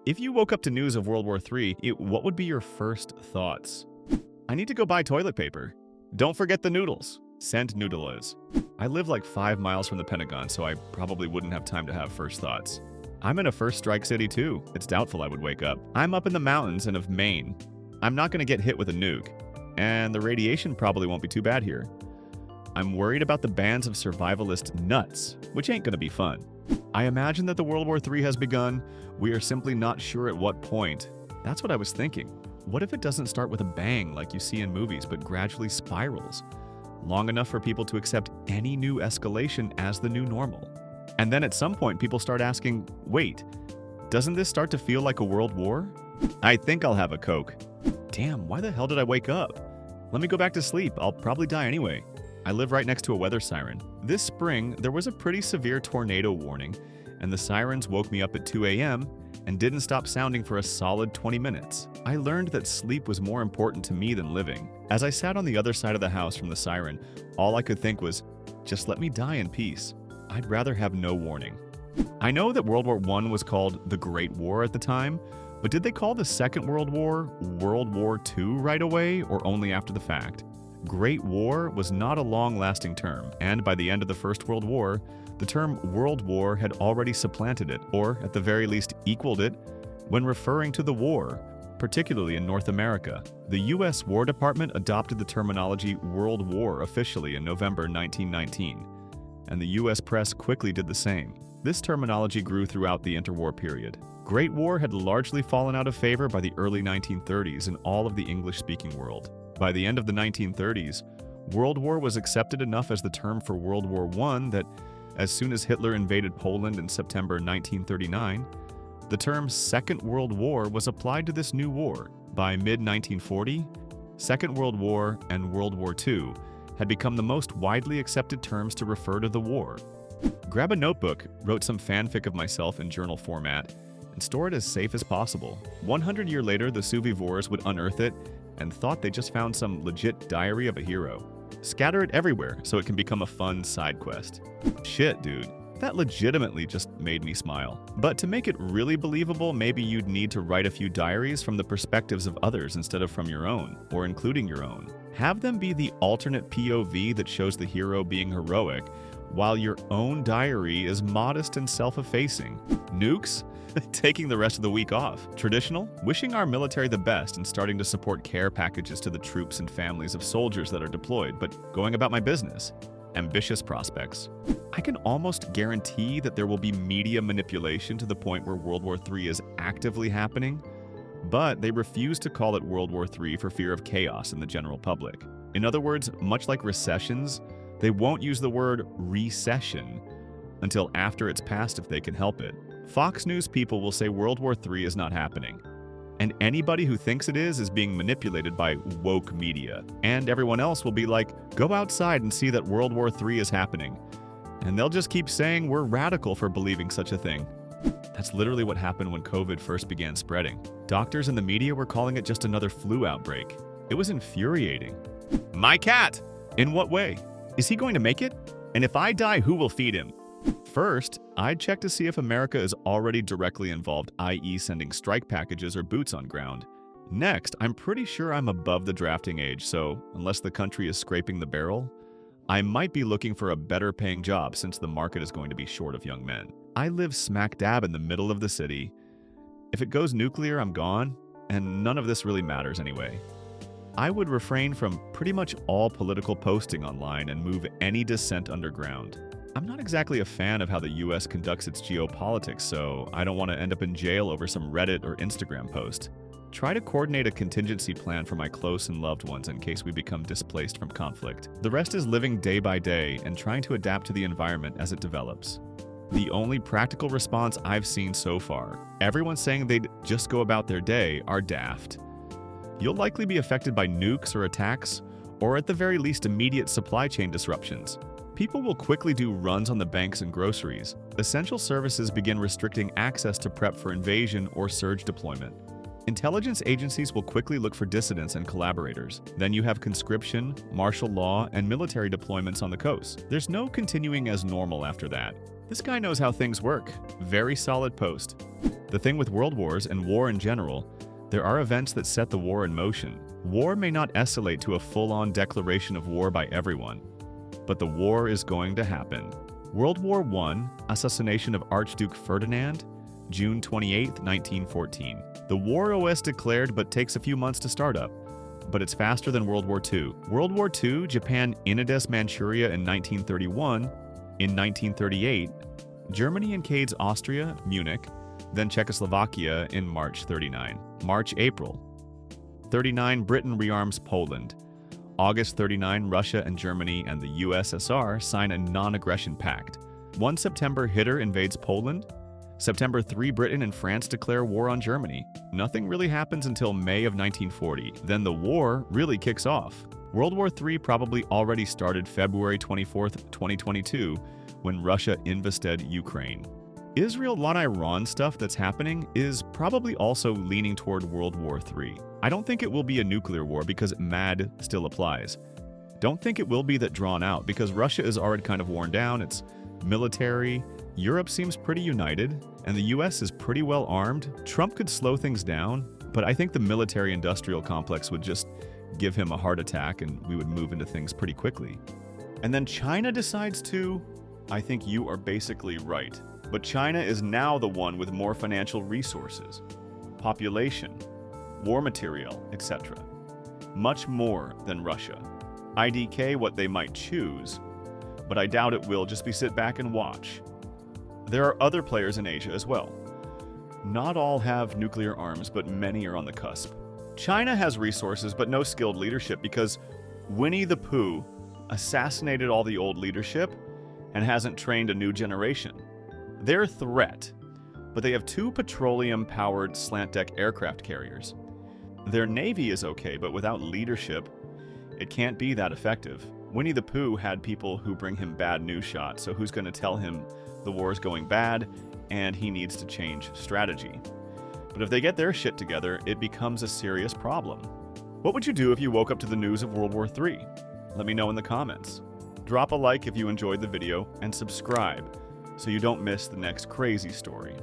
If you woke up to news of World War III, what would be your first thoughts? I need to go buy toilet paper. Don't forget the noodles. Send noodles. I live like 5 miles from the Pentagon, so I probably wouldn't have time to have first thoughts. I'm in a first strike city too. It's doubtful I would wake up. I'm up in the mountains and of Maine. I'm not going to get hit with a nuke. And the radiation probably won't be too bad here. I'm worried about the bands of survivalist nuts, which ain't going to be fun. I imagine that the World War III has begun. We are simply not sure at what point. That's what I was thinking. What if it doesn't start with a bang like you see in movies, but gradually spirals? Long enough for people to accept any new escalation as the new normal. And then at some point, people start asking, wait, doesn't this start to feel like a world war? I think I'll have a Coke. Damn, why the hell did I wake up? Let me go back to sleep. I'll probably die anyway. I live right next to a weather siren. This spring, there was a pretty severe tornado warning, and the sirens woke me up at 2 a.m. and didn't stop sounding for a solid 20 minutes. I learned that sleep was more important to me than living. As I sat on the other side of the house from the siren, all I could think was, just let me die in peace. I'd rather have no warning. I know that World War I was called the Great War at the time, but did they call the Second World War World War II right away or only after the fact? Great War was not a long-lasting term, and by the end of the First World War, the term World War had already supplanted it, or at the very least equaled it, when referring to the war, particularly in North America. The U.S. War Department adopted the terminology World War officially in November 1919, and the U.S. press quickly did the same. This terminology grew throughout the interwar period. Great War had largely fallen out of favor by the early 1930s in all of the English-speaking world. By the end of the 1930s, World War was accepted enough as the term for World War I that as soon as Hitler invaded Poland in September 1939, the term Second World War was applied to this new war. By mid-1940, Second World War and World War II had become the most widely accepted terms to refer to the war. Grab a notebook, wrote some fanfic of myself in journal format, and store it as safe as possible. 100 years later, the Suvivores would unearth it and thought they just found some legit diary of a hero. Scatter it everywhere so it can become a fun side quest. Shit, dude. That legitimately just made me smile. But to make it really believable, maybe you'd need to write a few diaries from the perspectives of others instead of from your own, or including your own. Have them be the alternate POV that shows the hero being heroic, while your own diary is modest and self-effacing. Nukes? Taking the rest of the week off. Traditional? Wishing our military the best and starting to support care packages to the troops and families of soldiers that are deployed, but going about my business. Ambitious prospects. I can almost guarantee that there will be media manipulation to the point where World War III is actively happening, but they refuse to call it World War III for fear of chaos in the general public. In other words, much like recessions, they won't use the word recession until after it's passed if they can help it. Fox News people will say World War III is not happening, and anybody who thinks it is being manipulated by woke media. And everyone else will be like, go outside and see that World War III is happening. And they'll just keep saying we're radical for believing such a thing. That's literally what happened when COVID first began spreading. Doctors and the media were calling it just another flu outbreak. It was infuriating. My cat! In what way? Is he going to make it? And if I die, who will feed him? First, I'd check to see if America is already directly involved, i.e. sending strike packages or boots on ground. Next, I'm pretty sure I'm above the drafting age, so unless the country is scraping the barrel, I might be looking for a better paying job since the market is going to be short of young men. I live smack dab in the middle of the city. If it goes nuclear, I'm gone, and none of this really matters anyway. I would refrain from pretty much all political posting online and move any dissent underground. I'm not exactly a fan of how the US conducts its geopolitics, so I don't want to end up in jail over some Reddit or Instagram post. Try to coordinate a contingency plan for my close and loved ones in case we become displaced from conflict. The rest is living day by day and trying to adapt to the environment as it develops. The only practical response I've seen so far, everyone saying they'd just go about their day, are daft. You'll likely be affected by nukes or attacks, or at the very least immediate supply chain disruptions. People will quickly do runs on the banks and groceries. Essential services begin restricting access to prep for invasion or surge deployment. Intelligence agencies will quickly look for dissidents and collaborators. Then you have conscription, martial law, and military deployments on the coast. There's no continuing as normal after that. This guy knows how things work. Very solid post. The thing with world wars and war in general, there are events that set the war in motion. War may not escalate to a full-on declaration of war by everyone, but the war is going to happen. World War I, assassination of Archduke Ferdinand, June 28, 1914. The war was declared but takes a few months to start up, but it's faster than World War II. World War II, Japan invades Manchuria in 1931. In 1938, Germany invades Austria, Munich, then Czechoslovakia in March 39. March-April 39, Britain rearms Poland. August 39, Russia and Germany and the USSR sign a non-aggression pact. 1 September, Hitler invades Poland. September 3, Britain and France declare war on Germany. Nothing really happens until May of 1940. Then the war really kicks off. World War III probably already started February 24, 2022, when Russia invaded Ukraine. Israel-Iran stuff that's happening is probably also leaning toward World War III. I don't think it will be a nuclear war because MAD still applies. Don't think it will be that drawn out because Russia is already kind of worn down, it's military, Europe seems pretty united, and the US is pretty well armed. Trump could slow things down, but I think the military-industrial complex would just give him a heart attack and we would move into things pretty quickly. And then China decides to? I think you are basically right. But China is now the one with more financial resources, population, war material, etc. Much more than Russia. IDK what they might choose, but I doubt it will just be sit back and watch. There are other players in Asia as well. Not all have nuclear arms, but many are on the cusp. China has resources, but no skilled leadership because Winnie the Pooh assassinated all the old leadership and hasn't trained a new generation. They're a threat, but they have 2 petroleum-powered slant-deck aircraft carriers. Their navy is okay, but without leadership, it can't be that effective. Winnie the Pooh had people who bring him bad news shots, so who's going to tell him the war is going bad and he needs to change strategy? But if they get their shit together, it becomes a serious problem. What would you do if you woke up to the news of World War III? Let me know in the comments. Drop a like if you enjoyed the video and subscribe so you don't miss the next crazy story.